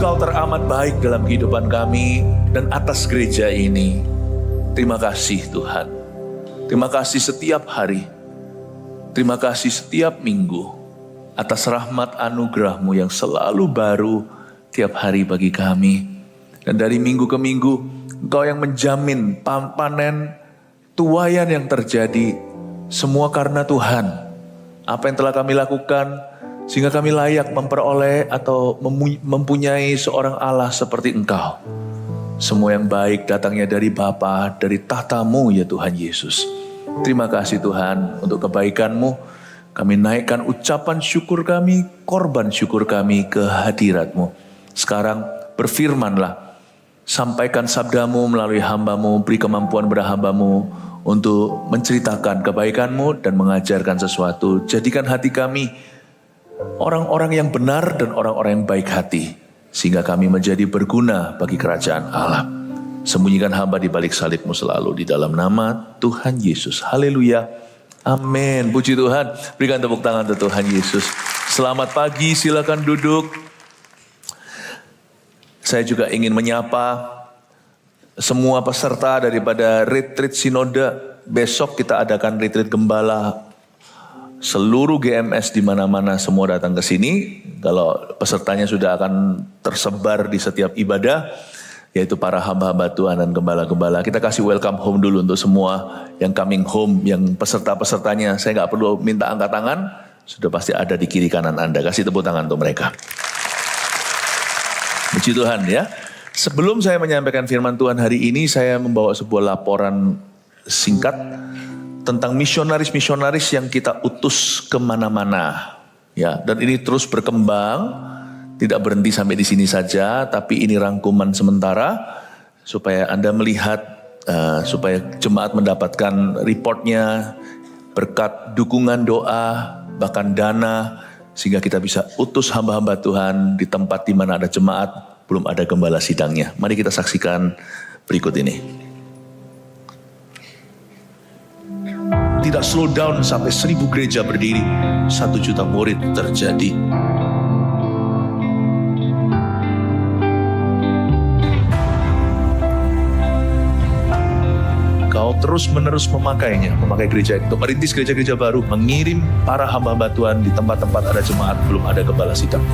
Engkau teramat baik dalam kehidupan kami dan atas gereja ini. Terima kasih Tuhan. Terima kasih setiap hari. Terima kasih setiap minggu atas rahmat anugerah-Mu yang selalu baru tiap hari bagi kami. Dan dari minggu ke minggu, Engkau yang menjamin panen tuaian yang terjadi. Semua karena Tuhan. Apa yang telah kami lakukan, sehingga kami layak memperoleh atau mempunyai seorang Allah seperti Engkau. Semua yang baik datangnya dari Bapa, dari tahta-Mu ya Tuhan Yesus. Terima kasih Tuhan untuk kebaikan-Mu. Kami naikkan ucapan syukur kami, korban syukur kami ke hadirat-Mu. Sekarang berfirman-Lah, sampaikan sabda-Mu melalui hamba-Mu, beri kemampuan pada hamba-Mu untuk menceritakan kebaikan-Mu dan mengajarkan sesuatu. Jadikan hati kami orang-orang yang benar dan orang-orang yang baik hati, sehingga kami menjadi berguna bagi kerajaan Allah. Sembunyikan hamba di balik salib-Mu selalu, di dalam nama Tuhan Yesus. Haleluya. Amin. Puji Tuhan. Berikan tepuk tangan untuk Tuhan Yesus. Selamat pagi, silakan duduk. Saya juga ingin menyapa semua peserta daripada retreat sinode. Besok kita adakan retreat gembala. Seluruh GMS di mana-mana semua datang ke sini. Kalau pesertanya sudah akan tersebar di setiap ibadah, yaitu para hamba-hamba Tuhan dan gembala-gembala. Kita kasih welcome home dulu untuk semua yang coming home, yang peserta-pesertanya. Saya nggak perlu minta angkat tangan, sudah pasti ada di kiri kanan Anda. Kasih tepuk tangan untuk mereka. Puji Tuhan ya. Sebelum saya menyampaikan firman Tuhan hari ini, saya membawa sebuah laporan singkat tentang misionaris-misionaris yang kita utus kemana-mana. Ya, dan ini terus berkembang, tidak berhenti sampai di sini saja, tapi ini rangkuman sementara supaya Anda melihat, supaya jemaat mendapatkan reportnya, berkat dukungan doa, bahkan dana, sehingga kita bisa utus hamba-hamba Tuhan di tempat di mana ada jemaat, belum ada gembala sidangnya. Mari kita saksikan berikut ini. Tidak slow down sampai 1000 gereja berdiri, 1 juta murid terjadi. Kau terus-menerus memakai gereja itu, merintis gereja-gereja baru, mengirim para hamba-hamba Tuhan di tempat-tempat ada jemaat, belum ada gembala sidang.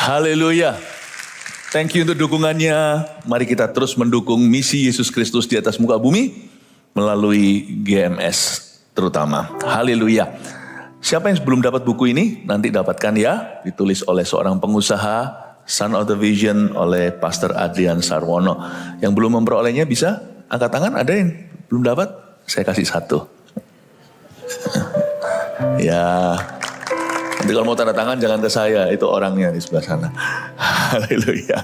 Haleluya. Thank you untuk dukungannya. Mari kita terus mendukung misi Yesus Kristus di atas muka bumi melalui GMS terutama. Haleluya. Siapa yang belum dapat buku ini? Nanti dapatkan ya. Ditulis oleh seorang pengusaha, Son of the Vision, oleh Pastor Adrian Sarwono. Yang belum memperolehnya bisa angkat tangan. Ada yang belum dapat? Saya kasih 1. Ya. Nanti kalau mau tanda tangan jangan ke saya, itu orangnya di sebelah sana. Haleluya.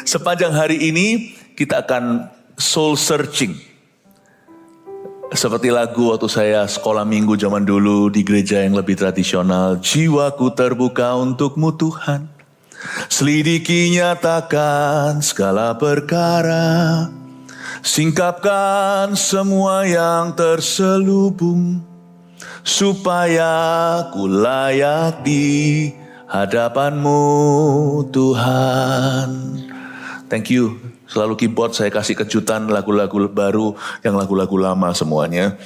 Sepanjang hari ini kita akan soul searching. Seperti lagu waktu saya sekolah minggu zaman dulu di gereja yang lebih tradisional. Jiwaku terbuka untukmu Tuhan. Selidiki nyatakan segala perkara. Singkapkan semua yang terselubung. Supaya ku layak di hadapan-Mu Tuhan. Thank you. Selalu keyboard saya kasih kejutan lagu-lagu baru, yang lagu-lagu lama semuanya.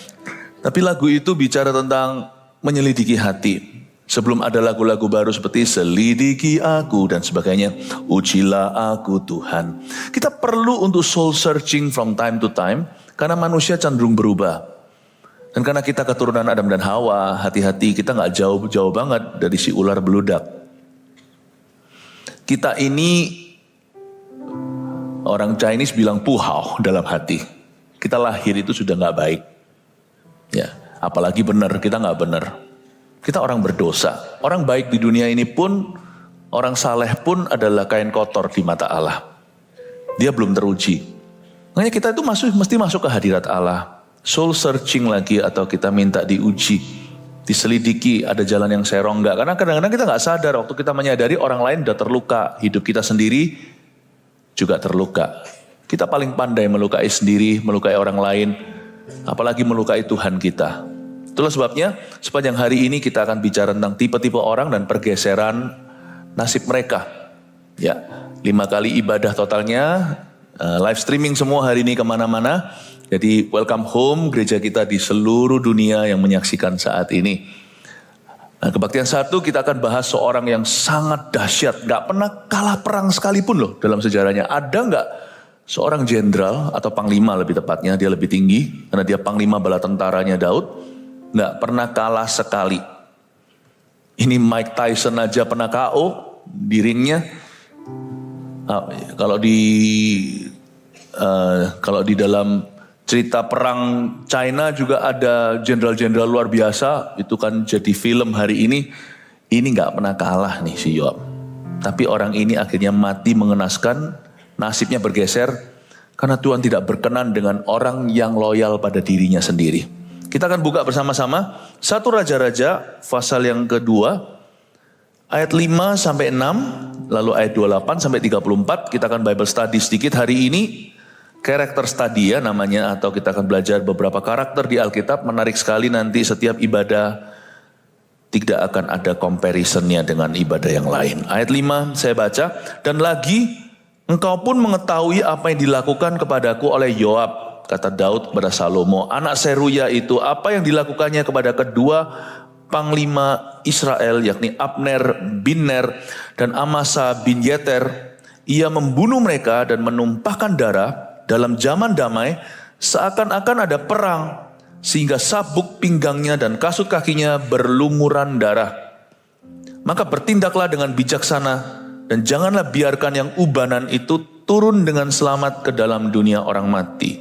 Tapi lagu itu bicara tentang menyelidiki hati. Sebelum ada lagu-lagu baru seperti selidiki aku dan sebagainya. Ujilah aku Tuhan. Kita perlu untuk soul searching from time to time. Karena manusia cenderung berubah. Dan karena kita keturunan Adam dan Hawa, hati-hati kita gak jauh-jauh banget dari si ular beludak. Kita ini, orang Chinese bilang puhao dalam hati. Kita lahir itu sudah gak baik. Ya, apalagi benar, kita gak benar. Kita orang berdosa. Orang baik di dunia ini pun, orang saleh pun adalah kain kotor di mata Allah. Dia belum teruji. Makanya kita itu mesti masuk ke hadirat Allah. Soul searching lagi atau kita minta diuji. Diselidiki ada jalan yang serong enggak. Karena kadang-kadang kita gak sadar waktu kita menyadari orang lain sudah terluka. Hidup kita sendiri juga terluka. Kita paling pandai melukai sendiri, melukai orang lain. Apalagi melukai Tuhan kita. Itulah sebabnya sepanjang hari ini kita akan bicara tentang tipe-tipe orang dan pergeseran nasib mereka. Ya, 5 kali ibadah totalnya, live streaming semua hari ini kemana-mana. Jadi welcome home gereja kita di seluruh dunia yang menyaksikan saat ini. Nah, kebaktian 1 kita akan bahas seorang yang sangat dahsyat. Gak pernah kalah perang sekalipun loh dalam sejarahnya. Ada gak seorang jenderal atau panglima lebih tepatnya, dia lebih tinggi. Karena dia panglima bala tentaranya Daud. Gak pernah kalah sekali. Ini Mike Tyson aja pernah KO di ringnya. Kalau di dalam cerita perang China juga ada jenderal-jenderal luar biasa. Itu kan jadi film hari ini. Ini gak pernah kalah nih si Yoab. Tapi orang ini akhirnya mati mengenaskan. Nasibnya bergeser. Karena Tuhan tidak berkenan dengan orang yang loyal pada dirinya sendiri. Kita akan buka bersama-sama 1 Raja-Raja pasal yang kedua. Ayat 5 sampai 6. Lalu ayat 28 sampai 34. Kita akan Bible study sedikit hari ini. Karakter study ya namanya, atau kita akan belajar beberapa karakter di Alkitab. Menarik sekali, nanti setiap ibadah tidak akan ada comparisonnya dengan ibadah yang lain. Ayat 5 saya baca. Dan lagi engkau pun mengetahui apa yang dilakukan kepadaku oleh Yoab, kata Daud kepada Salomo, anak Seruya itu, apa yang dilakukannya kepada kedua panglima Israel, yakni Abner bin Ner dan Amasa bin Yeter. Ia membunuh mereka dan menumpahkan darah dalam zaman damai, seakan-akan ada perang, sehingga sabuk pinggangnya dan kasut kakinya berlumuran darah. Maka bertindaklah dengan bijaksana, dan janganlah biarkan yang ubanan itu turun dengan selamat ke dalam dunia orang mati.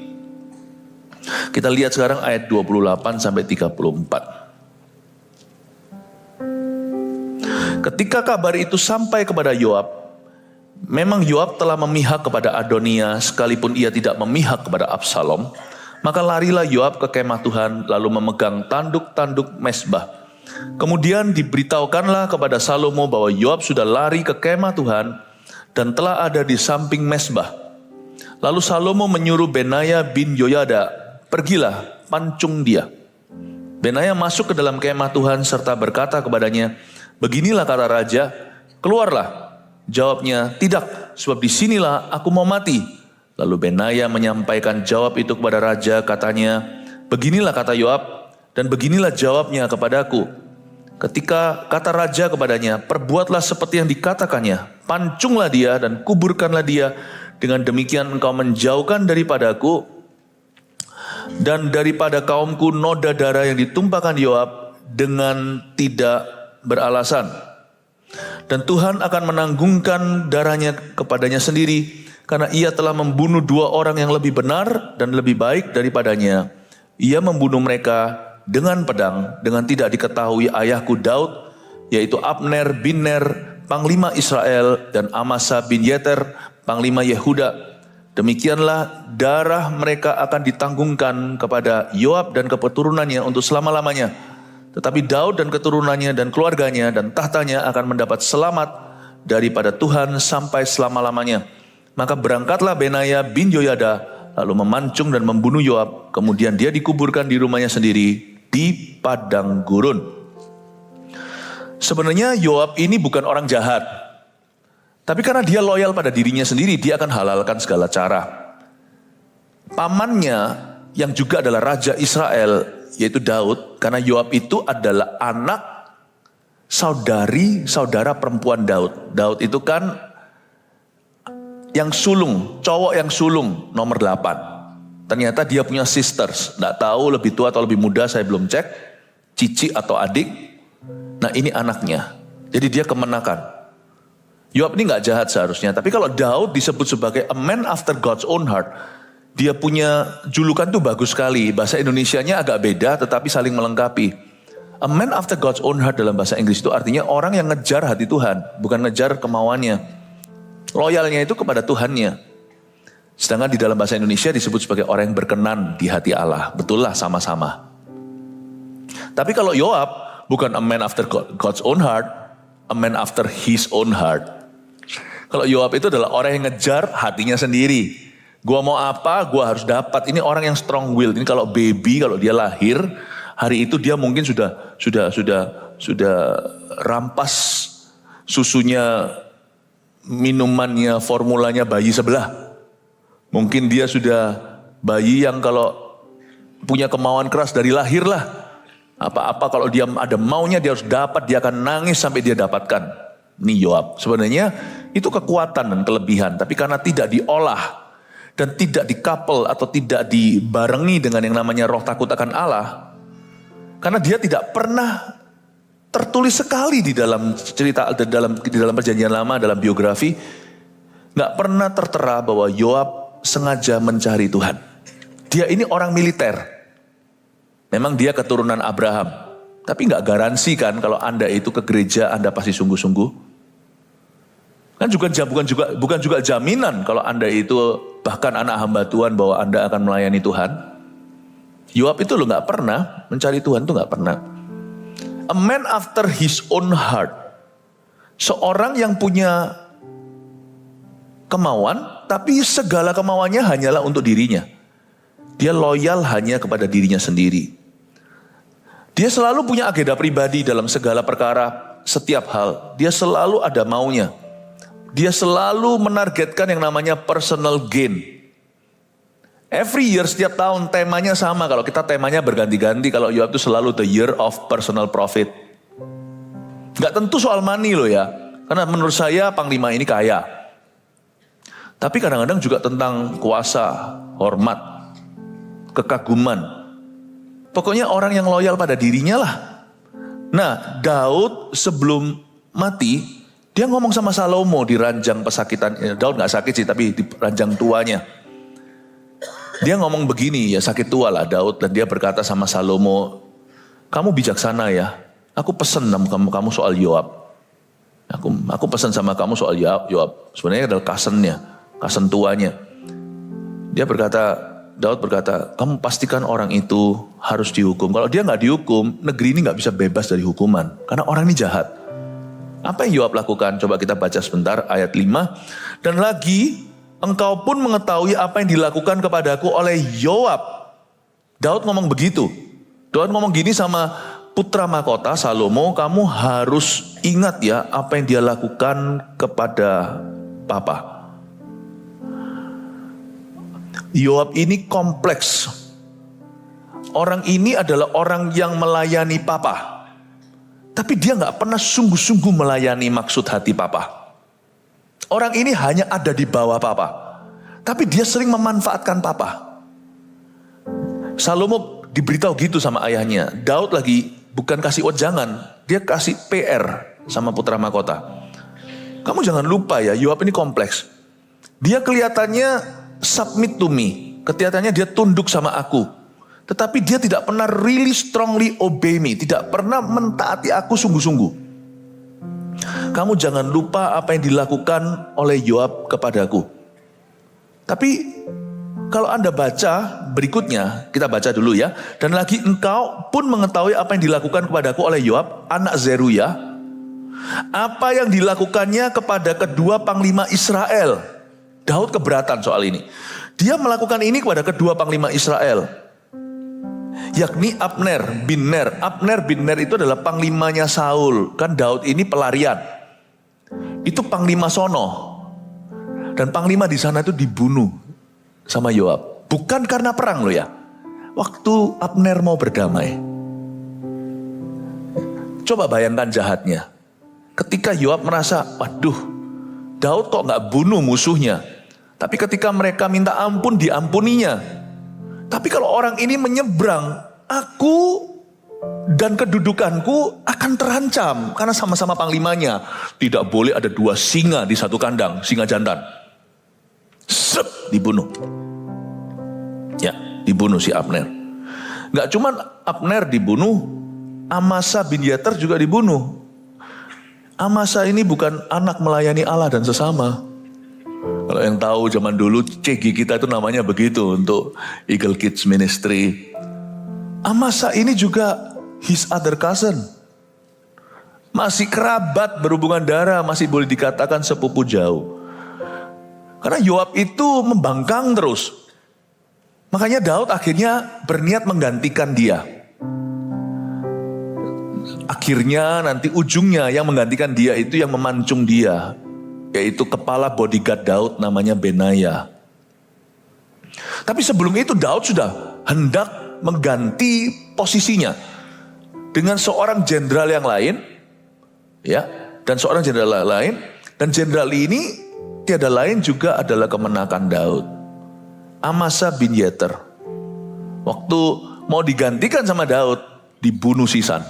Kita lihat sekarang ayat 28 sampai 34. Ketika kabar itu sampai kepada Yoab, memang Yoab telah memihak kepada Adonia sekalipun ia tidak memihak kepada Absalom. Maka larilah Yoab ke kemah Tuhan lalu memegang tanduk-tanduk mezbah. Kemudian diberitahukanlah kepada Salomo bahwa Yoab sudah lari ke kemah Tuhan dan telah ada di samping mezbah. Lalu Salomo menyuruh Benaya bin Yoyada, pergilah, pancung dia. Benaya masuk ke dalam kemah Tuhan serta berkata kepadanya, beginilah kata raja, keluarlah. Jawabnya, tidak, sebab disinilah aku mau mati. Lalu Benaya menyampaikan jawab itu kepada raja, katanya, beginilah kata Yoab, dan beginilah jawabnya kepadaku. Ketika kata raja kepadanya, perbuatlah seperti yang dikatakannya, pancunglah dia dan kuburkanlah dia. Dengan demikian engkau menjauhkan daripadaku dan daripada kaumku noda darah yang ditumpahkan Yoab dengan tidak beralasan. Dan Tuhan akan menanggungkan darahnya kepadanya sendiri, karena ia telah membunuh 2 orang yang lebih benar dan lebih baik daripadanya. Ia membunuh mereka dengan pedang, dengan tidak diketahui ayahku Daud, yaitu Abner bin Ner, panglima Israel, dan Amasa bin Yeter, panglima Yehuda. Demikianlah darah mereka akan ditanggungkan kepada Yoab dan keturunannya untuk selama-lamanya. Tetapi Daud dan keturunannya dan keluarganya dan tahtanya akan mendapat selamat daripada Tuhan sampai selama-lamanya. Maka berangkatlah Benaya bin Yoyada, lalu memancung dan membunuh Yoab. Kemudian dia dikuburkan di rumahnya sendiri di padang gurun. Sebenarnya Yoab ini bukan orang jahat. Tapi karena dia loyal pada dirinya sendiri, dia akan halalkan segala cara. Pamannya yang juga adalah Raja Israel, yaitu Daud, karena Yoab itu adalah anak saudara perempuan Daud. Daud itu kan yang sulung, cowok yang sulung nomor 8. Ternyata dia punya sisters, tidak tahu lebih tua atau lebih muda, saya belum cek, cici atau adik. Nah ini anaknya, jadi dia kemenakan. Yoab ini nggak jahat seharusnya. Tapi kalau Daud disebut sebagai a man after God's own heart, dia punya julukan tuh bagus sekali. Bahasa Indonesianya agak beda tetapi saling melengkapi. A man after God's own heart dalam bahasa Inggris itu artinya orang yang ngejar hati Tuhan, bukan ngejar kemauannya. Loyalnya itu kepada Tuhannya. Sedangkan di dalam bahasa Indonesia disebut sebagai orang yang berkenan di hati Allah. Betul lah, sama-sama. Tapi kalau Yoab bukan a man after God's own heart, a man after his own heart. Kalau Yoab itu adalah orang yang ngejar hatinya sendiri. Gua mau apa, gua harus dapat. Ini orang yang strong will. Ini kalau baby, kalau dia lahir, hari itu dia mungkin sudah rampas susunya, minumannya, formulanya bayi sebelah. Mungkin dia sudah bayi yang kalau punya kemauan keras dari lahir lah. Apa-apa kalau dia ada maunya dia harus dapat, dia akan nangis sampai dia dapatkan. Ini Yoab. Sebenarnya itu kekuatan dan kelebihan. Tapi karena tidak diolah dan tidak dikapel atau tidak dibarengi dengan yang namanya roh takut akan Allah. Karena dia tidak pernah tertulis sekali di dalam cerita, di dalam perjanjian lama, dalam biografi. Gak pernah tertera bahwa Yoab sengaja mencari Tuhan. Dia ini orang militer. Memang dia keturunan Abraham. Tapi gak garansi kan kalau Anda itu ke gereja Anda pasti sungguh-sungguh. Kan bukan juga jaminan kalau Anda itu bahkan anak hamba Tuhan bahwa Anda akan melayani Tuhan. Yoab itu loh gak pernah mencari Tuhan, tuh gak pernah. A man after his own heart. Seorang yang punya kemauan, tapi segala kemauannya hanyalah untuk dirinya. Dia loyal hanya kepada dirinya sendiri. Dia selalu punya agenda pribadi dalam segala perkara, setiap hal. Dia selalu ada maunya. Dia selalu menargetkan yang namanya personal gain. Every year, setiap tahun temanya sama. Kalau kita temanya berganti-ganti, kalau Yoab itu selalu the year of personal profit. Gak tentu soal money loh ya. Karena menurut saya Panglima ini kaya. Tapi kadang-kadang juga tentang kuasa, hormat, kekaguman. Pokoknya orang yang loyal pada dirinya lah. Nah, Daud sebelum mati, dia ngomong sama Salomo di ranjang pesakitan. Daud gak sakit sih, tapi di ranjang tuanya. Dia ngomong begini, ya sakit tua lah Daud. Dan dia berkata sama Salomo, kamu bijaksana ya. Aku pesan sama kamu soal Yoab. Aku pesan sama kamu soal Yoab. Sebenarnya adalah kasen tuanya. Daud berkata, kamu pastikan orang itu harus dihukum. Kalau dia gak dihukum, negeri ini gak bisa bebas dari hukuman. Karena orang ini jahat. Apa yang Yoab lakukan? Coba kita baca sebentar ayat 5. Dan lagi, engkau pun mengetahui apa yang dilakukan kepadaku oleh Yoab. Daud ngomong begitu. Daud ngomong gini sama putra mahkota Salomo, kamu harus ingat ya apa yang dia lakukan kepada papa. Yoab ini kompleks. Orang ini adalah orang yang melayani papa. Tapi dia gak pernah sungguh-sungguh melayani maksud hati papa. Orang ini hanya ada di bawah papa. Tapi dia sering memanfaatkan papa. Salomo diberitahu gitu sama ayahnya. Daud lagi bukan kasih wejangan. Dia kasih PR sama putra mahkota. Kamu jangan lupa ya, Yoab ini kompleks. Dia kelihatannya submit to me. Kelihatannya dia tunduk sama aku. Tetapi dia tidak pernah really strongly obey me. Tidak pernah mentaati aku sungguh-sungguh. Kamu jangan lupa apa yang dilakukan oleh Yoab kepadaku. Tapi kalau Anda baca berikutnya, kita baca dulu ya. Dan lagi engkau pun mengetahui apa yang dilakukan kepadaku oleh Yoab, anak Zeruya. Apa yang dilakukannya kepada kedua panglima Israel. Daud keberatan soal ini. Dia melakukan ini kepada kedua panglima Israel. Yakni Abner bin Ner. Abner bin Ner itu adalah panglimanya Saul. Kan Daud ini pelarian. Itu panglima sono. Dan panglima di sana itu dibunuh sama Yoab. Bukan karena perang loh ya. Waktu Abner mau berdamai. Coba bayangkan jahatnya. Ketika Yoab merasa, waduh, Daud kok gak bunuh musuhnya. Tapi ketika mereka minta ampun, diampuninya. Tapi kalau orang ini menyeberang, aku dan kedudukanku akan akan terancam karena sama-sama panglimanya. Tidak boleh ada dua singa di satu kandang, singa jantan. Dibunuh. Ya, dibunuh si Abner. Gak cuman Abner dibunuh, Amasa bin Yeter juga dibunuh. Amasa ini bukan anak melayani Allah dan sesama. Kalau yang tahu zaman dulu CG kita itu namanya begitu untuk Eagle Kids Ministry. Amasa ini juga his other cousin. Masih kerabat berhubungan darah, masih boleh dikatakan sepupu jauh. Karena Yoab itu membangkang terus. Makanya Daud akhirnya berniat menggantikan dia. Akhirnya nanti ujungnya yang menggantikan dia itu yang memancung dia. Yaitu kepala bodyguard Daud namanya Benaya. Tapi sebelum itu Daud sudah hendak mengganti posisinya dengan seorang jenderal yang lain, ya, dan seorang jenderal lain, dan jenderal ini tiada lain juga adalah kemenakan Daud, Amasa bin Yeter. Waktu mau digantikan sama Daud, dibunuh sisan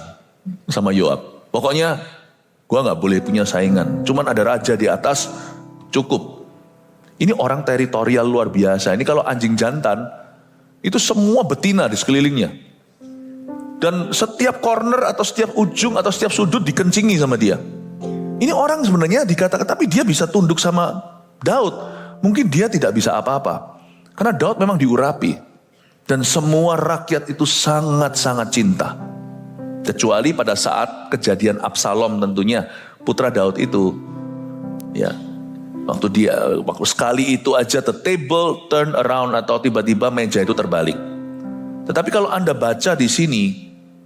sama Yoab. Pokoknya gua nggak boleh punya saingan. Cuman ada raja di atas, cukup. Ini orang teritorial luar biasa. Ini kalau anjing jantan, itu semua betina di sekelilingnya. Dan setiap corner atau setiap ujung atau setiap sudut dikencingi sama dia. Ini orang sebenarnya dikatakan, tapi dia bisa tunduk sama Daud. Mungkin dia tidak bisa apa-apa. Karena Daud memang diurapi. Dan semua rakyat itu sangat-sangat cinta. Kecuali pada saat kejadian Absalom tentunya, putra Daud itu. Ya, waktu sekali itu aja the table turn around atau tiba-tiba meja itu terbalik. Tetapi kalau Anda baca di sini,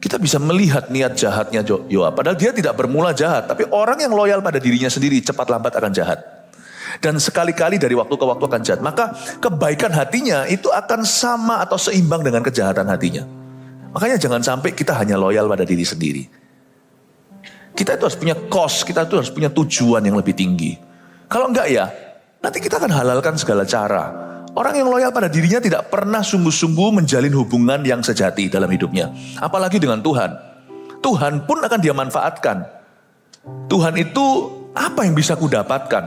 kita bisa melihat niat jahatnya Yoab. Padahal dia tidak bermula jahat, tapi orang yang loyal pada dirinya sendiri cepat lambat akan jahat. Dan sekali-kali dari waktu ke waktu akan jahat. Maka kebaikan hatinya itu akan sama atau seimbang dengan kejahatan hatinya. Makanya jangan sampai kita hanya loyal pada diri sendiri. Kita itu harus punya cost, kita itu harus punya tujuan yang lebih tinggi. Kalau enggak ya, nanti kita akan halalkan segala cara. Orang yang loyal pada dirinya tidak pernah sungguh-sungguh menjalin hubungan yang sejati dalam hidupnya. Apalagi dengan Tuhan. Tuhan pun akan dia manfaatkan. Tuhan itu apa yang bisa aku dapatkan?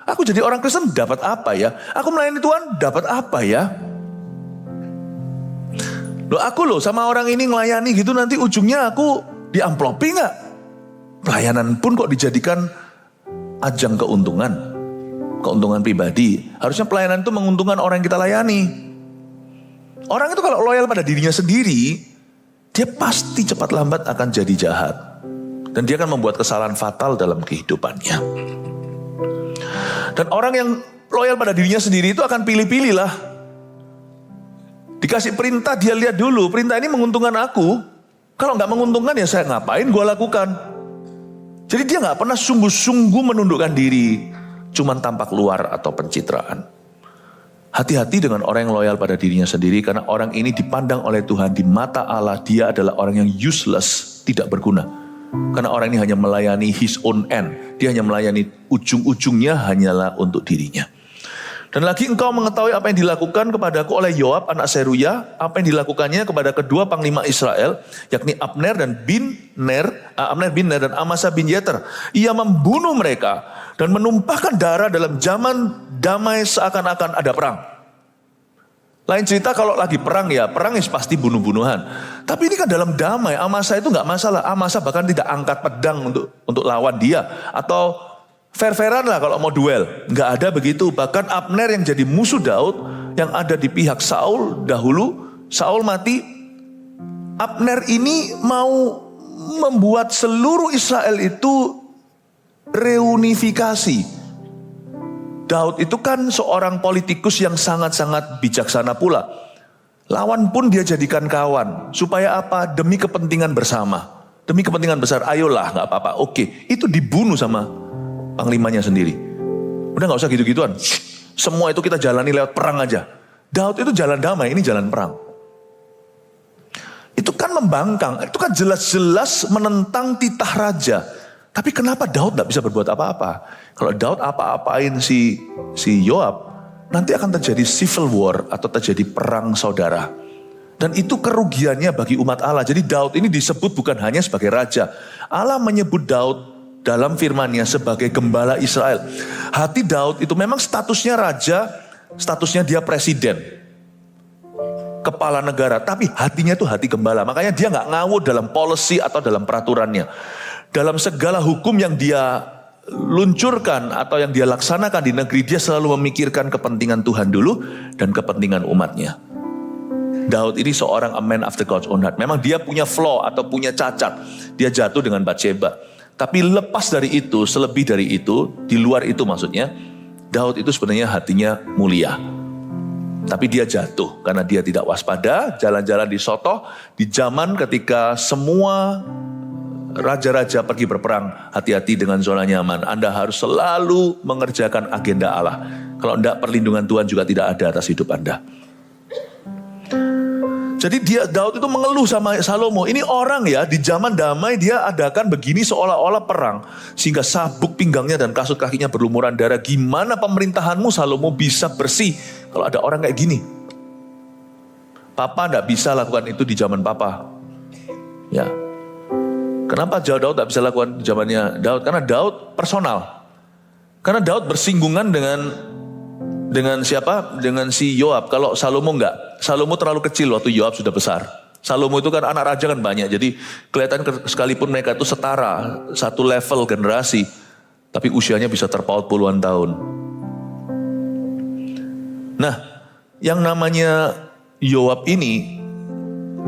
Aku jadi orang Kristen dapat apa ya? Aku melayani Tuhan dapat apa ya? Aku sama orang ini ngelayani gitu nanti ujungnya aku diamplopi gak? Pelayanan pun kok dijadikan ajang keuntungan. Keuntungan pribadi. Harusnya pelayanan itu menguntungkan orang yang kita layani. Orang itu kalau loyal pada dirinya sendiri, dia pasti cepat lambat akan jadi jahat. Dan dia akan membuat kesalahan fatal dalam kehidupannya. Dan orang yang loyal pada dirinya sendiri itu akan pilih-pilih lah. Dikasih perintah dia lihat dulu, perintah ini menguntungkan aku. Kalau nggak menguntungkan ya saya ngapain gue lakukan. Jadi dia nggak pernah sungguh-sungguh menundukkan diri. Cuman tampak luar atau pencitraan. Hati-hati dengan orang yang loyal pada dirinya sendiri. Karena orang ini dipandang oleh Tuhan di mata Allah. Dia adalah orang yang useless, tidak berguna. Karena orang ini hanya melayani his own end. Dia hanya melayani ujung-ujungnya hanyalah untuk dirinya. Dan lagi engkau mengetahui apa yang dilakukan kepadaku oleh Yoab anak Seruya, apa yang dilakukannya kepada kedua panglima Israel, yakni Abner bin Ner dan Amasa bin Yeter. Ia membunuh mereka dan menumpahkan darah dalam zaman damai seakan-akan ada perang. Lain cerita kalau lagi perang ya pasti bunuh-bunuhan. Tapi ini kan dalam damai, Amasa itu nggak masalah. Amasa bahkan tidak angkat pedang untuk lawan dia atau fair-fairan lah kalau mau duel. Nggak ada begitu. Bahkan Abner yang jadi musuh Daud, yang ada di pihak Saul dahulu, Saul mati. Abner ini mau membuat seluruh Israel itu reunifikasi. Daud itu kan seorang politikus yang sangat-sangat bijaksana pula. Lawan pun dia jadikan kawan. Supaya apa? Demi kepentingan bersama. Demi kepentingan besar. Ayolah gak apa-apa. Oke. Itu dibunuh sama panglimanya sendiri. Udah gak usah gitu-gituan. Semua itu kita jalani lewat perang aja. Daud itu jalan damai, ini jalan perang. Itu kan membangkang. Itu kan jelas-jelas menentang titah raja. Tapi kenapa Daud gak bisa berbuat apa-apa? Kalau Daud apa-apain si Yoab, nanti akan terjadi civil war atau terjadi perang saudara. Dan itu kerugiannya bagi umat Allah. Jadi Daud ini disebut bukan hanya sebagai raja. Allah menyebut Daud dalam firman-Nya sebagai gembala Israel. Hati Daud itu memang statusnya raja, statusnya dia presiden, kepala negara. Tapi hatinya itu hati gembala. Makanya dia nggak ngawur dalam policy atau dalam peraturannya. Dalam segala hukum yang dia luncurkan atau yang dia laksanakan di negeri, dia selalu memikirkan kepentingan Tuhan dulu dan kepentingan umatnya. Daud ini seorang a man after God's own heart. Memang dia punya flaw atau punya cacat. Dia jatuh dengan Batsheba. Tapi lepas dari itu, selebih dari itu, di luar itu maksudnya, Daud itu sebenarnya hatinya mulia. Tapi dia jatuh karena dia tidak waspada, jalan-jalan di Sotoh, di zaman ketika semua raja-raja pergi berperang, hati-hati dengan zona nyaman. Anda harus selalu mengerjakan agenda Allah. Kalau tidak, perlindungan Tuhan juga tidak ada atas hidup Anda. Jadi Daud itu mengeluh sama Salomo. Ini orang ya, di zaman damai dia adakan begini seolah-olah perang. Sehingga sabuk pinggangnya dan kasut kakinya berlumuran darah. Gimana pemerintahanmu Salomo bisa bersih kalau ada orang kayak gini? Papa tidak bisa lakukan itu di zaman papa. Ya. Kenapa Daud tidak bisa lakukan di zamannya Daud? Karena Daud personal. Karena Daud bersinggungan dengan siapa? Dengan si Yoab. Kalau Salomo enggak. Salomo terlalu kecil waktu Yoab sudah besar. Salomo itu kan anak raja kan banyak. Jadi kelihatan sekalipun mereka itu setara, satu level generasi. Tapi usianya bisa terpaut puluhan tahun. Nah, yang namanya Yoab ini,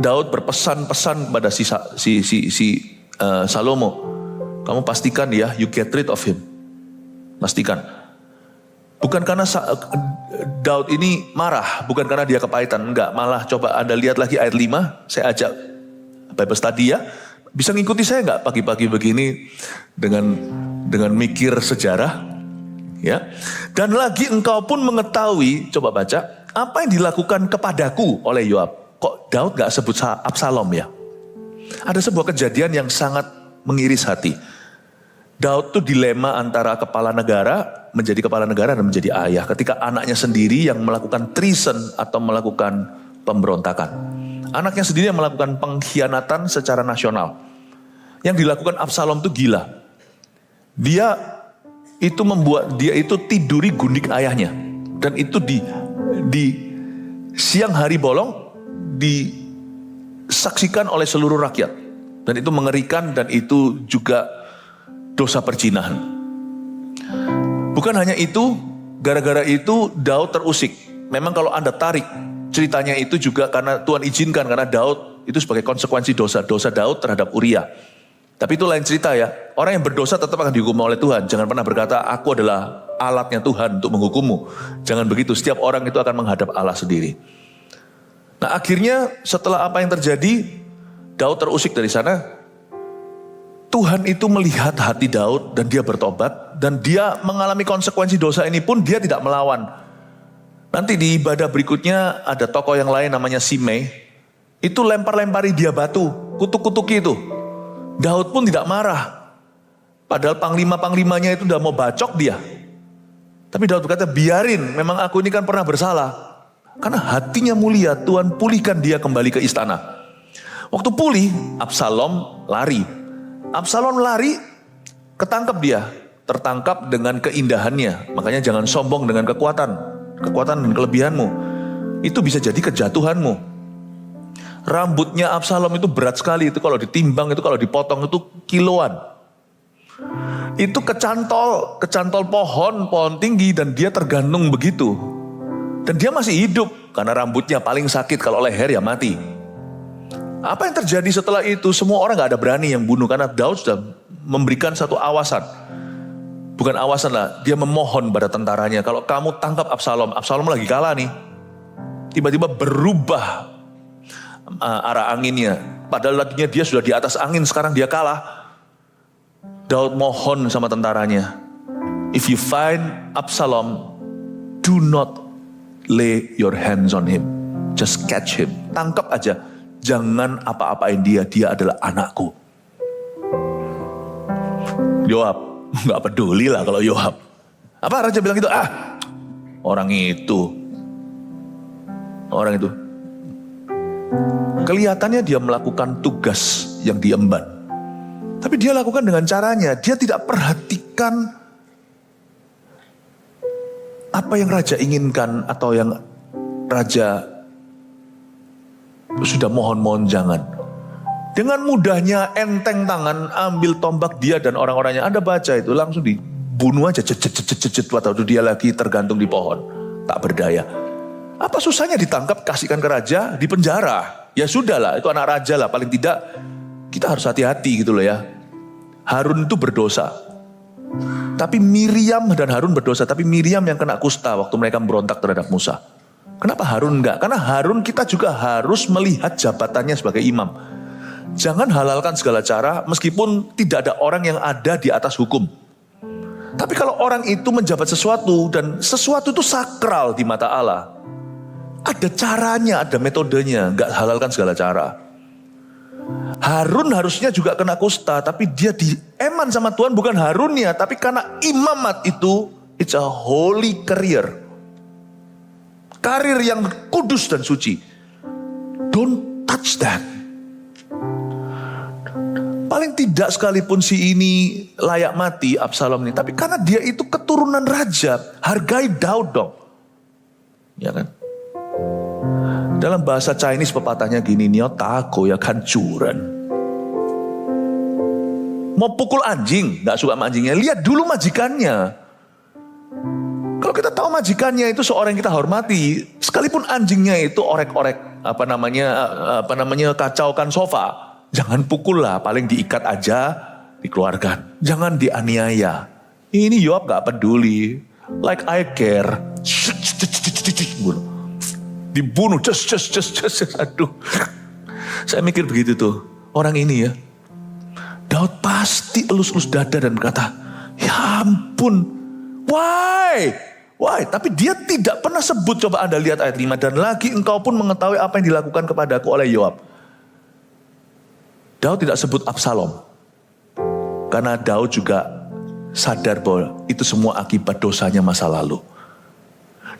Daud berpesan-pesan pada si Salomo. Kamu pastikan ya, you get rid of him. Pastikan. Bukan karena Daud ini marah, bukan karena dia kepahitan, enggak. Malah coba Anda lihat lagi ayat 5, saya ajak Bible study ya. Bisa ngikuti saya enggak pagi-pagi begini dengan mikir sejarah? Ya. Dan lagi engkau pun mengetahui, coba baca, apa yang dilakukan kepadaku oleh Yoab. Kok Daud enggak sebut Absalom ya? Ada sebuah kejadian yang sangat mengiris hati. Daud tuh dilema antara kepala negara, menjadi kepala negara dan menjadi ayah. Ketika anaknya sendiri yang melakukan treason atau melakukan pemberontakan. Anaknya sendiri yang melakukan pengkhianatan secara nasional. Yang dilakukan Absalom tuh gila. Dia itu tiduri gundik ayahnya. Dan itu di siang hari bolong disaksikan oleh seluruh rakyat. Dan itu mengerikan dan itu juga dosa perzinahan. Bukan hanya itu, gara-gara itu Daud terusik. Memang kalau Anda tarik ceritanya itu juga karena Tuhan izinkan, karena Daud itu sebagai konsekuensi dosa Daud terhadap Uria. Tapi itu lain cerita ya. Orang yang berdosa tetap akan dihukum oleh Tuhan. Jangan pernah berkata, aku adalah alatnya Tuhan untuk menghukummu. Jangan begitu, setiap orang itu akan menghadap Allah sendiri. Nah akhirnya setelah apa yang terjadi, Daud terusik dari sana. Tuhan itu melihat hati Daud dan dia bertobat. Dan dia mengalami konsekuensi dosa ini pun dia tidak melawan. Nanti di ibadah berikutnya ada tokoh yang lain namanya Simei. Itu lempar-lempari dia batu, kutuk-kutuki itu. Daud pun tidak marah. Padahal panglima-panglimanya itu udah mau bacok dia. Tapi Daud berkata, biarin, memang aku ini kan pernah bersalah. Karena hatinya mulia, Tuhan pulihkan dia kembali ke istana. Waktu pulih, Absalom lari. Absalom lari, ketangkep dia. Tertangkap dengan keindahannya. Makanya jangan sombong dengan kekuatan dan kelebihanmu. Itu bisa jadi kejatuhanmu. Rambutnya Absalom itu berat sekali. Itu kalau ditimbang, itu kalau dipotong itu kiloan. Itu kecantol pohon tinggi dan dia tergantung begitu. Dan dia masih hidup karena rambutnya paling sakit, kalau leher ya mati. Apa yang terjadi setelah itu? Semua orang gak ada berani yang bunuh karena Daud sudah memberikan satu awasan. Bukan awasan lah, dia memohon pada tentaranya. Kalau kamu tangkap Absalom lagi kalah nih. Tiba-tiba berubah arah anginnya. Padahal tadinya dia sudah di atas angin, sekarang dia kalah. Daud mohon sama tentaranya. If you find Absalom, do not lay your hands on him. Just catch him. Tangkap aja. Jangan apa-apain dia adalah anakku. Yoab, gak peduli lah kalau Yoab. Apa raja bilang gitu? Orang itu. Kelihatannya dia melakukan tugas yang diemban. Tapi dia lakukan dengan caranya. Dia tidak perhatikan apa yang raja inginkan atau yang raja sudah mohon-mohon jangan. Dengan mudahnya enteng tangan, ambil tombak dia dan orang-orangnya. Anda baca itu langsung dibunuh aja. Waktu dia lagi tergantung di pohon. Tak berdaya. Apa susahnya ditangkap, kasihkan ke raja, dipenjara. Ya sudahlah, itu anak raja lah. Paling tidak kita harus hati-hati gitu loh ya. Harun itu berdosa. Tapi Miriam dan Harun berdosa. Tapi Miriam yang kena kusta waktu mereka memberontak terhadap Musa. Kenapa Harun enggak? Karena Harun kita juga harus melihat jabatannya sebagai imam. Jangan halalkan segala cara meskipun tidak ada orang yang ada di atas hukum. Tapi kalau orang itu menjabat sesuatu dan sesuatu itu sakral di mata Allah, ada caranya, ada metodenya, nggak halalkan segala cara. Harun harusnya juga kena kusta, tapi dia dieman sama Tuhan bukan Harunnya, tapi karena imamat itu, it's a holy career. Karir yang kudus dan suci. Don't touch that. Paling tidak sekalipun si ini layak mati, Absalom ini. Tapi karena dia itu keturunan raja, hargai Daud dong. Ya kan? Dalam bahasa Chinese pepatahnya gini, Nio tako ya kancuran. Mau pukul anjing, gak suka sama anjingnya, lihat dulu majikannya. Kalau kita tahu majikannya itu seorang yang kita hormati, sekalipun anjingnya itu orek-orek, kacaukan sofa. Jangan pukul lah, paling diikat aja, dikeluarkan. Jangan dianiaya. Ini Yoab gak peduli. Like I care. Dibunuh, aduh. Saya mikir begitu tuh. Orang ini ya. Daud pasti elus-elus dada dan berkata, ya ampun. Why? Tapi dia tidak pernah sebut, coba Anda lihat ayat 5. Dan lagi engkau pun mengetahui apa yang dilakukan kepadaku oleh Yoab. Daud tidak sebut Absalom. Karena Daud juga sadar bahwa itu semua akibat dosanya masa lalu.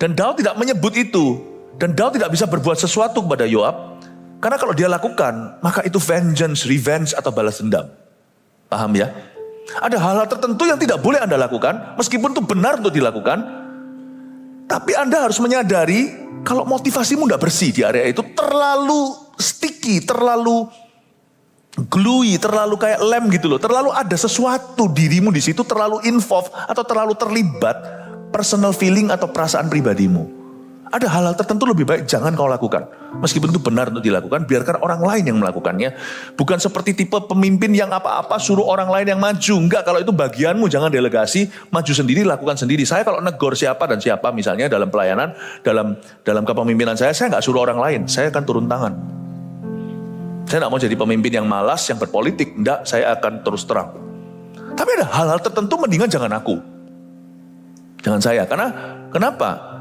Dan Daud tidak menyebut itu. Dan Daud tidak bisa berbuat sesuatu kepada Yoab. Karena kalau dia lakukan, maka itu vengeance, revenge atau balas dendam. Paham ya? Ada hal-hal tertentu yang tidak boleh Anda lakukan. Meskipun itu benar untuk dilakukan. Tapi Anda harus menyadari kalau motivasimu tidak bersih di area itu. Terlalu sticky, terlalu gluey, terlalu kayak lem gitu loh. Terlalu ada sesuatu dirimu di situ, terlalu involved atau terlalu terlibat personal feeling atau perasaan pribadimu. Ada hal-hal tertentu lebih baik jangan kau lakukan. Meskipun itu benar untuk dilakukan, biarkan orang lain yang melakukannya. Bukan seperti tipe pemimpin yang apa-apa suruh orang lain yang maju. Enggak, kalau itu bagianmu jangan delegasi, maju sendiri, lakukan sendiri. Saya kalau negor siapa dan siapa misalnya dalam pelayanan, dalam kepemimpinan saya nggak suruh orang lain, saya akan turun tangan. Saya nggak mau jadi pemimpin yang malas, yang berpolitik. Enggak, saya akan terus terang. Tapi ada hal-hal tertentu mendingan jangan aku. Jangan saya. Karena kenapa?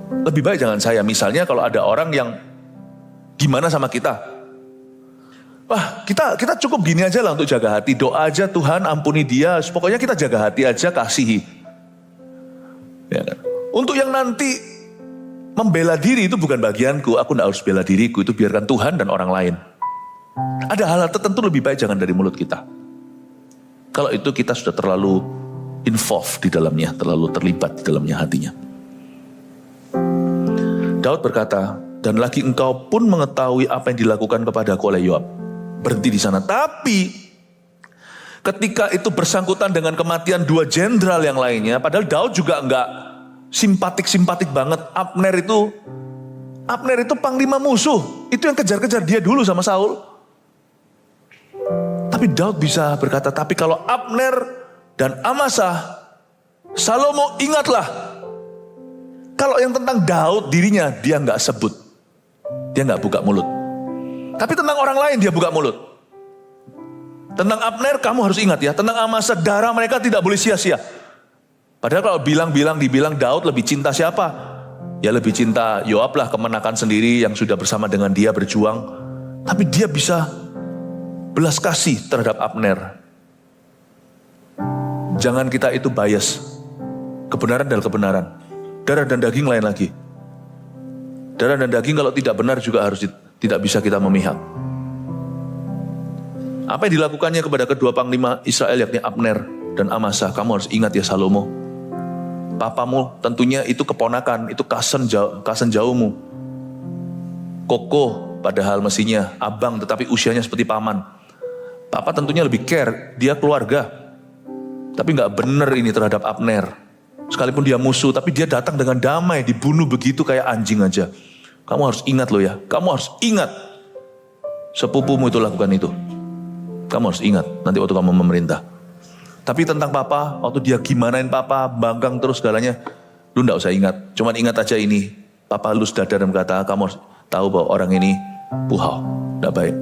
Lebih baik jangan saya. Misalnya kalau ada orang yang gimana sama kita. Wah, kita cukup gini aja lah untuk jaga hati. Doa aja Tuhan ampuni dia. Pokoknya kita jaga hati aja, kasihi. Ya kan? Untuk yang nanti membela diri itu bukan bagianku. Aku tidak harus bela diriku. Itu biarkan Tuhan dan orang lain. Ada hal-hal tertentu lebih baik jangan dari mulut kita. Kalau itu kita sudah terlalu involved di dalamnya. Terlalu terlibat di dalamnya hatinya. Daud berkata, dan lagi engkau pun mengetahui apa yang dilakukan kepadaku oleh Yoab. Berhenti di sana. Tapi ketika itu bersangkutan dengan kematian dua jenderal yang lainnya. Padahal Daud juga enggak simpatik banget. Abner itu panglima musuh. Itu yang kejar-kejar dia dulu sama Saul. Tapi Daud bisa berkata, tapi kalau Abner dan Amasa, Salomo ingatlah. Kalau yang tentang Daud dirinya dia nggak sebut. Dia nggak buka mulut. Tapi tentang orang lain dia buka mulut. Tentang Abner kamu harus ingat ya. Tentang Amasa darah mereka tidak boleh sia-sia. Padahal kalau dibilang Daud lebih cinta siapa? Ya lebih cinta Yoab lah, kemenakan sendiri yang sudah bersama dengan dia berjuang. Tapi dia bisa belas kasih terhadap Abner. Jangan kita itu bias. Kebenaran dan kebenaran. Darah dan daging lain lagi. Darah dan daging kalau tidak benar juga tidak bisa kita memihak. Apa yang dilakukannya kepada kedua panglima Israel yakni Abner dan Amasa? Kamu harus ingat ya Salomo. Papamu tentunya itu keponakan, itu cousin jauhmu. Kokoh padahal mestinya abang tetapi usianya seperti paman. Papa tentunya lebih care, dia keluarga. Tapi gak benar ini terhadap Abner. Sekalipun dia musuh, tapi dia datang dengan damai, dibunuh begitu kayak anjing aja. Kamu harus ingat loh ya, kamu harus ingat. Sepupumu itu lakukan itu. Kamu harus ingat, nanti waktu kamu memerintah. Tapi tentang papa, waktu dia gimanain papa, banggang terus segalanya, lu gak usah ingat. Cuman ingat aja ini, papa halus dada dan berkata, kamu harus tahu bahwa orang ini puhau, gak baik.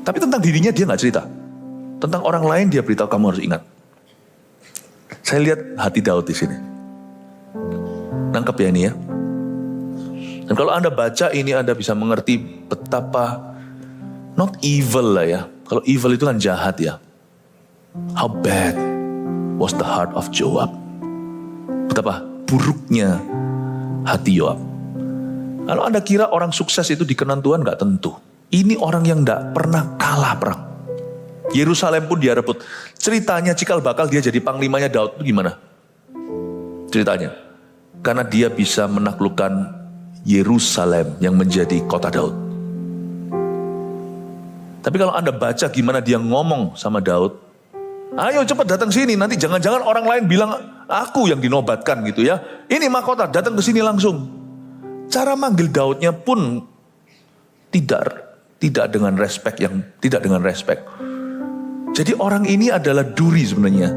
Tapi tentang dirinya dia gak cerita. Tentang orang lain dia beritahu, kamu harus ingat. Saya lihat hati Daud di sini. Nangkep ya ini ya. Dan kalau Anda baca ini, Anda bisa mengerti betapa not evil lah ya. Kalau evil itu kan jahat ya. How bad was the heart of Joab. Betapa buruknya hati Yoab. Kalau Anda kira orang sukses itu dikenan Tuhan, gak tentu. Ini orang yang gak pernah kalah perang. Yerusalem pun dia rebut. Ceritanya cikal bakal dia jadi panglimanya Daud itu gimana? Ceritanya. Karena dia bisa menaklukkan Yerusalem yang menjadi kota Daud. Tapi kalau Anda baca gimana dia ngomong sama Daud, ayo cepat datang sini, nanti jangan-jangan orang lain bilang aku yang dinobatkan gitu ya. Ini mahkota, datang ke sini langsung. Cara manggil Daudnya pun tidak dengan respect Jadi orang ini adalah duri sebenarnya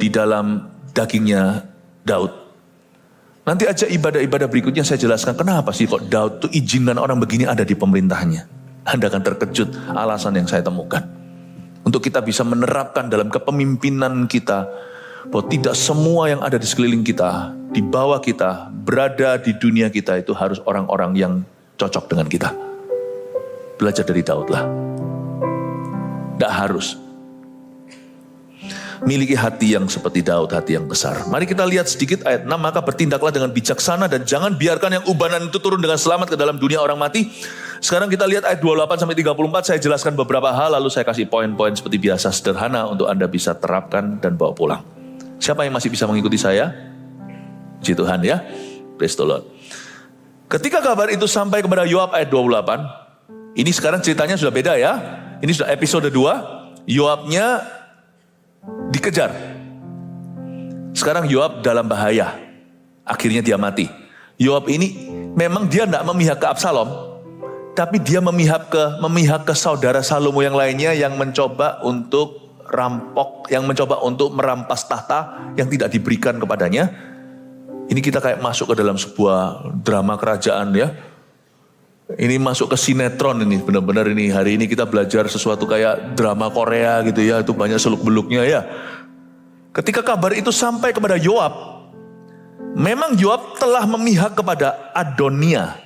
di dalam dagingnya Daud. Nanti aja ibadah-ibadah berikutnya saya jelaskan kenapa sih kok Daud tuh izinkan orang begini ada di pemerintahnya. Anda akan terkejut alasan yang saya temukan. Untuk kita bisa menerapkan dalam kepemimpinan kita bahwa tidak semua yang ada di sekeliling kita, di bawah kita, berada di dunia kita itu harus orang-orang yang cocok dengan kita. Belajar dari Daud lah. Tidak harus. Miliki hati yang seperti Daud, hati yang besar. Mari kita lihat sedikit ayat 6. Maka bertindaklah dengan bijaksana dan jangan biarkan yang ubanan itu turun dengan selamat ke dalam dunia orang mati. Sekarang kita lihat ayat 28-34. Saya jelaskan beberapa hal lalu saya kasih poin-poin seperti biasa sederhana untuk Anda bisa terapkan dan bawa pulang. Siapa yang masih bisa mengikuti saya? Puji Tuhan ya. Praise the Lord. Ketika kabar itu sampai kepada Yoab ayat 28. Ini sekarang ceritanya sudah beda ya. Ini sudah episode 2. Yoabnya dikejar. Sekarang Yoab dalam bahaya. Akhirnya dia mati. Yoab ini memang dia tidak memihak ke Absalom, tapi dia memihak ke saudara Salomo yang lainnya yang mencoba untuk rampok, yang mencoba untuk merampas tahta yang tidak diberikan kepadanya. Ini kita kayak masuk ke dalam sebuah drama kerajaan ya. Ini masuk ke sinetron ini, benar-benar ini hari ini kita belajar sesuatu kayak drama Korea gitu ya, itu banyak seluk-beluknya ya. Ketika kabar itu sampai kepada Yoab, memang Yoab telah memihak kepada Adonia.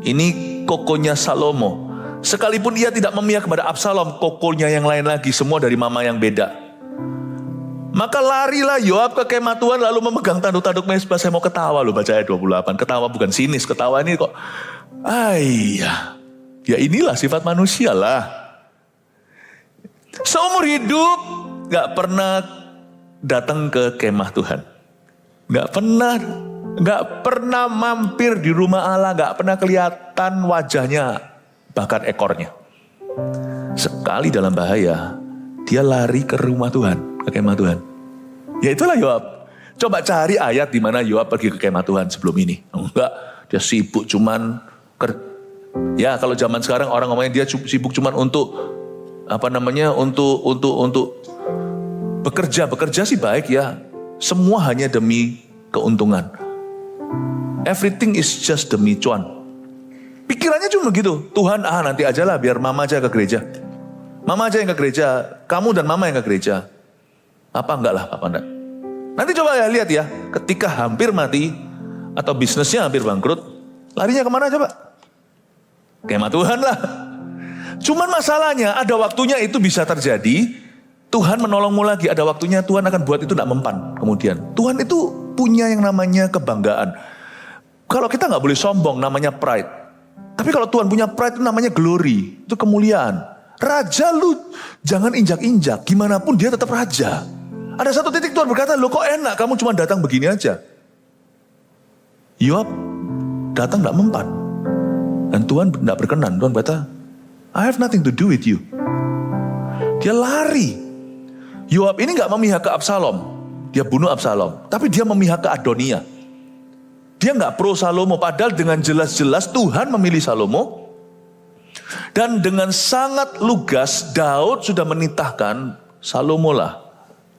Ini kokonya Salomo. Sekalipun ia tidak memihak kepada Absalom, kokonya yang lain lagi, semua dari mama yang beda. Maka larilah Yoab ke kemah Tuhan lalu memegang tanduk-tanduk mezbah. Saya mau ketawa loh baca ayat 28. Ketawa bukan sinis, ketawa ini kok. Ya inilah sifat manusia lah. Seumur hidup gak pernah datang ke kemah Tuhan. Gak pernah mampir di rumah Allah. Gak pernah kelihatan wajahnya, bahkan ekornya. Sekali dalam bahaya, dia lari ke rumah Tuhan, ke kemah Tuhan. Ya itulah Yoab. Coba cari ayat di mana Yoab pergi ke kemah Tuhan sebelum ini. Enggak, dia sibuk cuman ya kalau zaman sekarang orang ngomongnya dia sibuk cuman untuk untuk bekerja sih baik ya. Semua hanya demi keuntungan. Everything is just demi cuan. Pikirannya cuma gitu. Tuhan nanti aja lah biar mama aja ke gereja. Mama aja yang ke gereja. Kamu dan mama yang ke gereja. Apa enggak lah, apa enggak. Nanti coba ya lihat ya. Ketika hampir mati atau bisnisnya hampir bangkrut. Larinya kemana coba? Kemah Tuhan lah. Cuman masalahnya ada waktunya itu bisa terjadi. Tuhan menolongmu lagi. Ada waktunya Tuhan akan buat itu tidak mempan kemudian. Tuhan itu punya yang namanya kebanggaan. Kalau kita nggak boleh sombong, namanya pride. Tapi kalau Tuhan punya pride itu namanya glory, itu kemuliaan. Raja lu jangan injak-injak, gimana pun dia tetap raja. Ada satu titik Tuhan berkata, loh kok enak kamu cuma datang begini aja. Yoab datang gak mempan. Dan Tuhan gak berkenan. Tuhan berkata, I have nothing to do with you. Dia lari. Yoab ini gak memihak ke Absalom. Dia bunuh Absalom. Tapi dia memihak ke Adonia. Dia gak pro Salomo. Padahal dengan jelas-jelas Tuhan memilih Salomo. Dan dengan sangat lugas Daud sudah menitahkan Salomo lah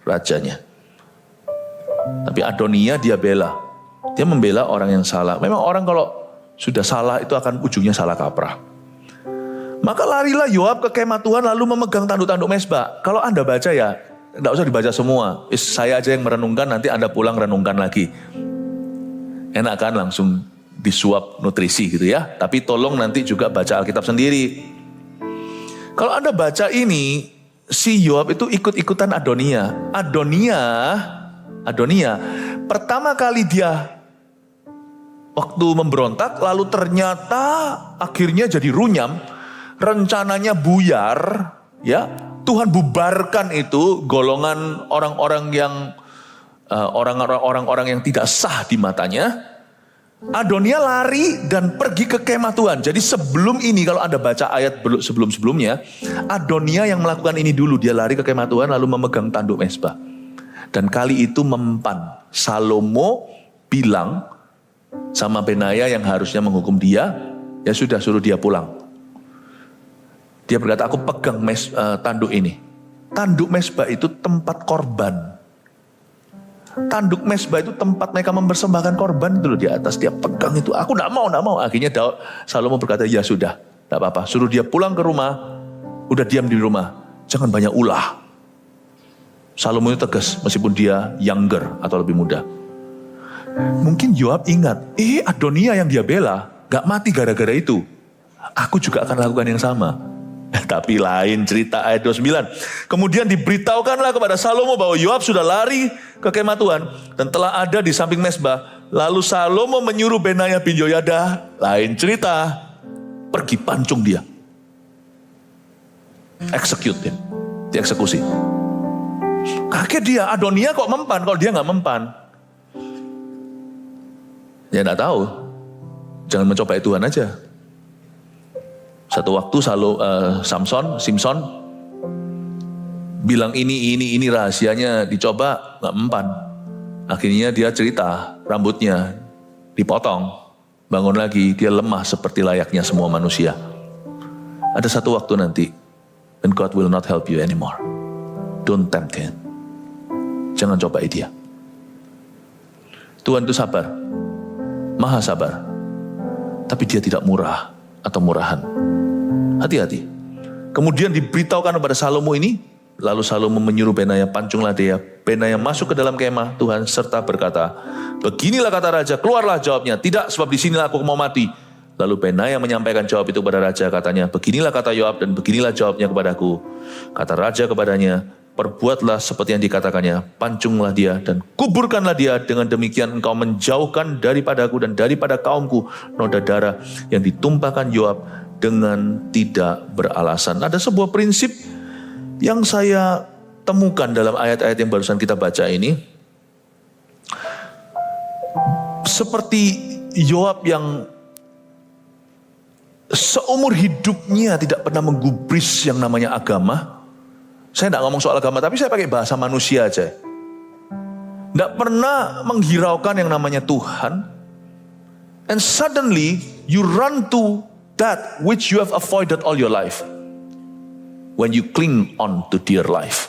rajanya. Tapi Adonia dia bela. Dia membela orang yang salah. Memang orang kalau sudah salah itu akan ujungnya salah kaprah. Maka larilah Yoab ke kemah Tuhan lalu memegang tanduk-tanduk mezbah. Kalau Anda baca ya, tidak usah dibaca semua. Saya aja yang merenungkan, nanti Anda pulang renungkan lagi. Enak kan langsung disuap nutrisi gitu ya. Tapi tolong nanti juga baca Alkitab sendiri. Kalau Anda baca ini, si Yoab itu ikut-ikutan Adonia. Adonia, pertama kali dia waktu memberontak, lalu ternyata akhirnya jadi runyam, rencananya buyar, ya. Tuhan bubarkan itu golongan orang-orang yang tidak sah di matanya. Adonia lari dan pergi ke kemah Tuhan. Jadi sebelum ini kalau Anda baca ayat sebelum-sebelumnya, Adonia yang melakukan ini dulu, dia lari ke kemah Tuhan lalu memegang tanduk mezbah. Dan kali itu mempan. Salomo bilang sama Benaya yang harusnya menghukum dia, ya sudah suruh dia pulang. Dia berkata, aku pegang tanduk ini. Tanduk mezbah itu tempat korban. Tanduk mezbah itu tempat mereka mempersembahkan korban itu loh di atas. Dia pegang itu, aku gak mau. Akhirnya Salomo berkata, ya sudah, gak apa-apa. Suruh dia pulang ke rumah, udah diam di rumah. Jangan banyak ulah. Salomo itu tegas, meskipun dia younger atau lebih muda. Mungkin Yoab ingat, Adonia yang dia bela, gak mati gara-gara itu. Aku juga akan lakukan yang sama. Tapi lain cerita ayat 29. Kemudian diberitahukanlah kepada Salomo bahwa Yoab sudah lari ke kemah Tuhan dan telah ada di samping mezbah. Lalu Salomo menyuruh Benaya bin Yoyada, lain cerita, pergi pancung dia. Execute him, dieksekusi. Kaget dia, Adonia kok mempan, kalau dia gak mempan. Ya gak tahu, jangan mencoba Tuhan aja. Satu waktu Simpson bilang ini rahasianya, dicoba gak mempan. Akhirnya dia cerita, rambutnya dipotong, bangun lagi, dia lemah seperti layaknya semua manusia. Ada satu waktu nanti, and God will not help you anymore. Don't tempt him. Jangan cobai dia. Tuhan itu sabar, maha sabar, tapi dia tidak murah atau murahan. Hati-hati. Kemudian diberitahukan kepada Salomo ini, lalu Salomo menyuruh Benaya, pancunglah dia. Benaya masuk ke dalam kemah Tuhan serta berkata, beginilah kata raja, keluarlah. Jawabnya, tidak, sebab di sinilah aku mau mati. Lalu Benaya menyampaikan jawab itu kepada raja, katanya, beginilah kata Yoab dan beginilah jawabnya kepadaku. Kata raja kepadanya, perbuatlah seperti yang dikatakannya, pancunglah dia dan kuburkanlah dia. Dengan demikian engkau menjauhkan daripadaku dan daripada kaumku noda darah yang ditumpahkan Yoab dengan tidak beralasan. Ada sebuah prinsip yang saya temukan dalam ayat-ayat yang barusan kita baca ini. Seperti Yoab yang seumur hidupnya tidak pernah menggubris yang namanya agama. Saya tidak ngomong soal agama, tapi saya pakai bahasa manusia aja. Tidak pernah menghiraukan yang namanya Tuhan. And suddenly you run to that which you have avoided all your life. When you cling on to dear life.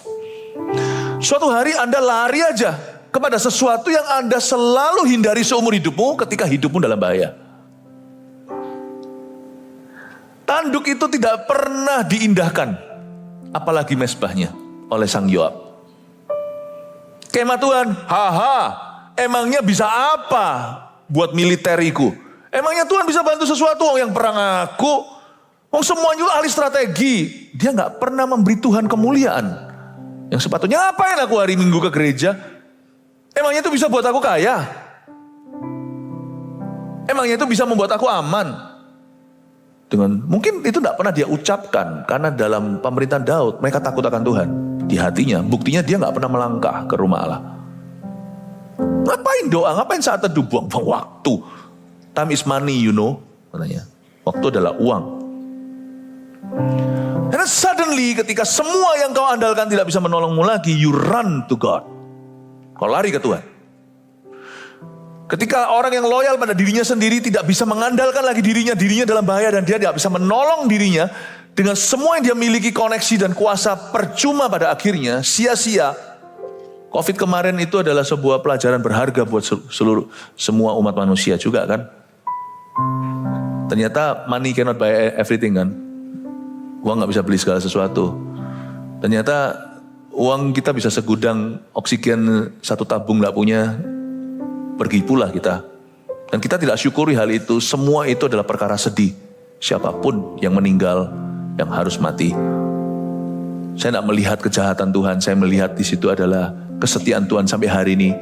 Suatu hari Anda lari aja kepada sesuatu yang Anda selalu hindari seumur hidupmu ketika hidupmu dalam bahaya. Tanduk itu tidak pernah diindahkan, apalagi mezbahnya, oleh sang Yoab. Kemah Tuhan, emangnya bisa apa buat militerikku? Emangnya Tuhan bisa bantu sesuatu? Yang perang aku, semuanya ahli strategi. Dia gak pernah memberi Tuhan kemuliaan. Yang sepatutnya, ngapain aku hari Minggu ke gereja? Emangnya itu bisa buat aku kaya? Emangnya itu bisa membuat aku aman? Mungkin itu tidak pernah dia ucapkan, karena dalam pemerintahan Daud mereka takut akan Tuhan. Di hatinya, buktinya dia nggak pernah melangkah ke rumah Allah. Ngapain doa, ngapain saat teduh, buang-buang waktu. Time is money, you know, katanya. Waktu adalah uang. And suddenly ketika semua yang kau andalkan tidak bisa menolongmu lagi, you run to God. Kau lari ke Tuhan. Ketika orang yang loyal pada dirinya sendiri tidak bisa mengandalkan lagi dirinya dalam bahaya dan dia tidak bisa menolong dirinya dengan semua yang dia miliki, koneksi dan kuasa, percuma pada akhirnya, sia-sia. Covid kemarin itu adalah sebuah pelajaran berharga buat semua umat manusia juga kan. Ternyata money cannot buy everything kan. Uang gak bisa beli segala sesuatu. Ternyata uang kita bisa segudang oksigen, satu tabung gak punya. Pergi pula kita. Dan kita tidak syukuri hal itu. Semua itu adalah perkara sedih. Siapapun yang meninggal, yang harus mati. Saya tidak melihat kejahatan Tuhan. Saya melihat di situ adalah kesetiaan Tuhan sampai hari ini.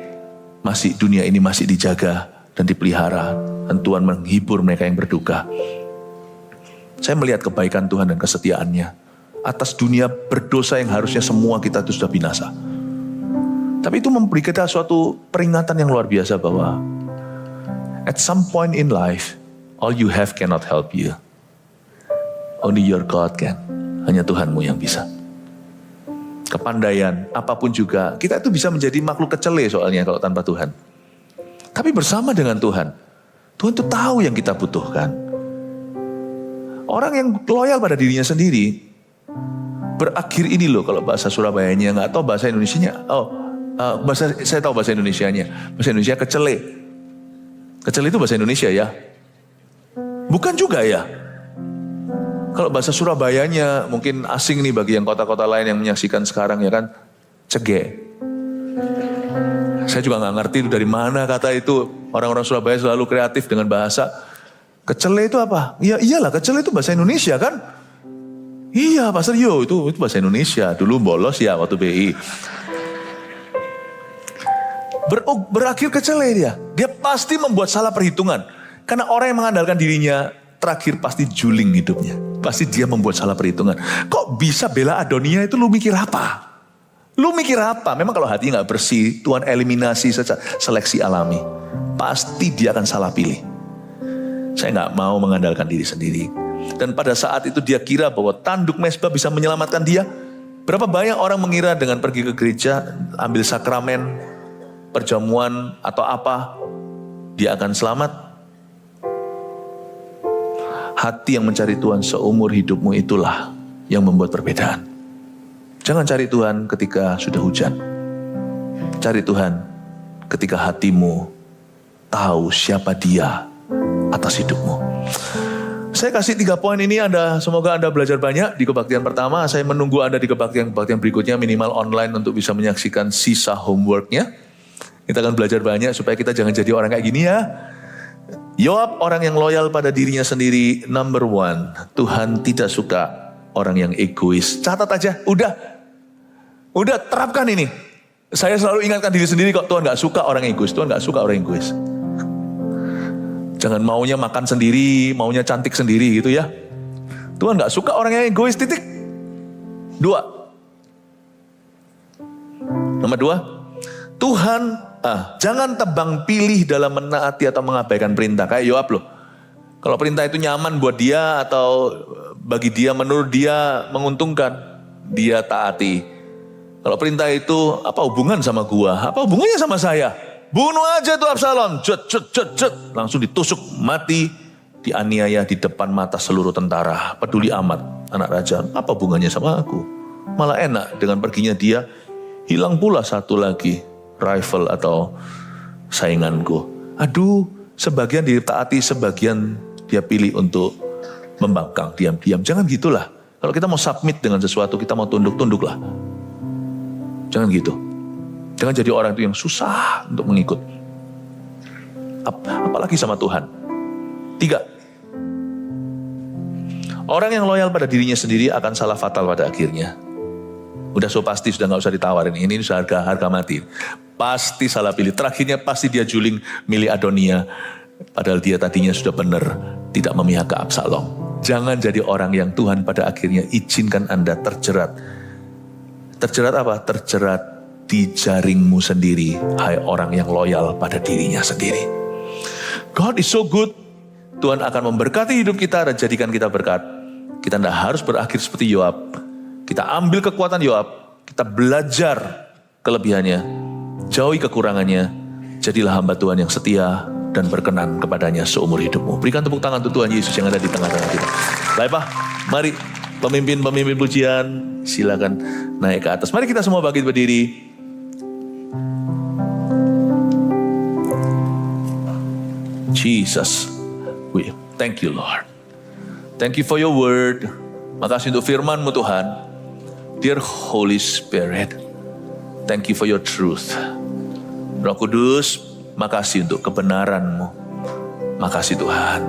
Dunia ini masih dijaga dan dipelihara. Dan Tuhan menghibur mereka yang berduka. Saya melihat kebaikan Tuhan dan kesetiaannya. Atas dunia berdosa yang harusnya semua kita itu sudah binasa. Tapi itu memberi kita suatu peringatan yang luar biasa bahwa at some point in life, all you have cannot help you. Only your God can. Hanya Tuhanmu yang bisa. Kepandaian, apapun juga, kita itu bisa menjadi makhluk kecele soalnya kalau tanpa Tuhan. Tapi bersama dengan Tuhan, Tuhan itu tahu yang kita butuhkan. Orang yang loyal pada dirinya sendiri, berakhir ini loh kalau bahasa Surabayanya, nggak tahu bahasa Indonesianya. Saya tahu bahasa Indonesianya. Bahasa Indonesia kecele. Kecele itu bahasa Indonesia ya? Bukan juga ya? Kalau bahasa Surabayanya mungkin asing nih bagi yang kota-kota lain yang menyaksikan sekarang ya kan. Cege. Saya juga gak ngerti itu dari mana kata itu. Orang-orang Surabaya selalu kreatif dengan bahasa. Kecele itu apa? Ya iyalah, kecele itu bahasa Indonesia kan? Iya Pastor Yo, itu bahasa Indonesia. Dulu bolos ya waktu BI. Berakhir kecele dia. Dia pasti membuat salah perhitungan. Karena orang yang mengandalkan dirinya terakhir pasti juling hidupnya. Pasti dia membuat salah perhitungan. Kok bisa bela Adonia itu lu mikir apa? Lu mikir apa? Memang kalau hati gak bersih, Tuhan eliminasi secara seleksi alami. Pasti dia akan salah pilih. Saya gak mau mengandalkan diri sendiri. Dan pada saat itu dia kira bahwa tanduk mezbah bisa menyelamatkan dia. Berapa banyak orang mengira dengan pergi ke gereja, ambil sakramen, perjamuan atau apa, dia akan selamat. Hati yang mencari Tuhan seumur hidupmu itulah yang membuat perbedaan. Jangan cari Tuhan ketika sudah hujan. Cari Tuhan ketika hatimu tahu siapa Dia atas hidupmu. Saya kasih 3 poin ini, semoga Anda belajar banyak di kebaktian pertama. Saya menunggu Anda di kebaktian berikutnya, minimal online untuk bisa menyaksikan sisa homeworknya. Kita akan belajar banyak supaya kita jangan jadi orang kayak gini ya. Yoab orang yang loyal pada dirinya sendiri. Number 1, Tuhan tidak suka orang yang egois. Catat aja, udah terapkan ini. Saya selalu ingatkan diri sendiri kok, Tuhan gak suka orang egois. Tuhan gak suka orang egois. Jangan maunya makan sendiri, maunya cantik sendiri gitu ya. Tuhan gak suka orang yang egois, titik. 2. Nomor 2, Tuhan jangan tebang pilih dalam menaati atau mengabaikan perintah. Kayak Yoab loh. Kalau perintah itu nyaman buat dia atau bagi dia, menurut dia menguntungkan, dia taati. Kalau perintah itu apa hubungan sama gua? Apa hubungannya sama saya? Bunuh aja tuh Absalom. Langsung ditusuk mati, dianiaya di depan mata seluruh tentara. Peduli amat anak raja. Apa hubungannya sama aku? Malah enak dengan perginya dia, hilang pula satu lagi rival atau sainganku. Aduh, sebagian ditaati, sebagian dia pilih untuk membangkang diam-diam. Jangan gitulah. Kalau kita mau submit dengan sesuatu, kita mau tunduk-tunduklah. Jangan gitu. Jangan jadi orang itu yang susah untuk mengikut. Apalagi sama Tuhan. 3. Orang yang loyal pada dirinya sendiri akan salah fatal pada akhirnya. Udah pasti, sudah gak usah ditawarin. Ini sudah harga mati. Pasti salah pilih. Terakhirnya pasti dia juling milih Adonia. Padahal dia tadinya sudah benar tidak memihak ke Absalom. Jangan jadi orang yang Tuhan pada akhirnya izinkan Anda terjerat. Terjerat apa? Terjerat di jaringmu sendiri, hai orang yang loyal pada dirinya sendiri. God is so good. Tuhan akan memberkati hidup kita dan jadikan kita berkat. Kita tidak harus berakhir seperti Yoab. Kita ambil kekuatan Yoab, kita belajar kelebihannya, jauhi kekurangannya, jadilah hamba Tuhan yang setia dan berkenan kepadanya seumur hidupmu. Berikan tepuk tangan untuk Tuhan Yesus yang ada di tengah-tengah kita. Baik Pak, mari pemimpin-pemimpin pujian, silakan naik ke atas. Mari kita semua bangkit berdiri. Jesus, we thank you Lord. Thank you for your word. Makasih untuk firman-Mu Tuhan. Dear Holy Spirit, thank you for your truth. Roh Kudus, makasih untuk kebenaran-Mu. Makasih Tuhan.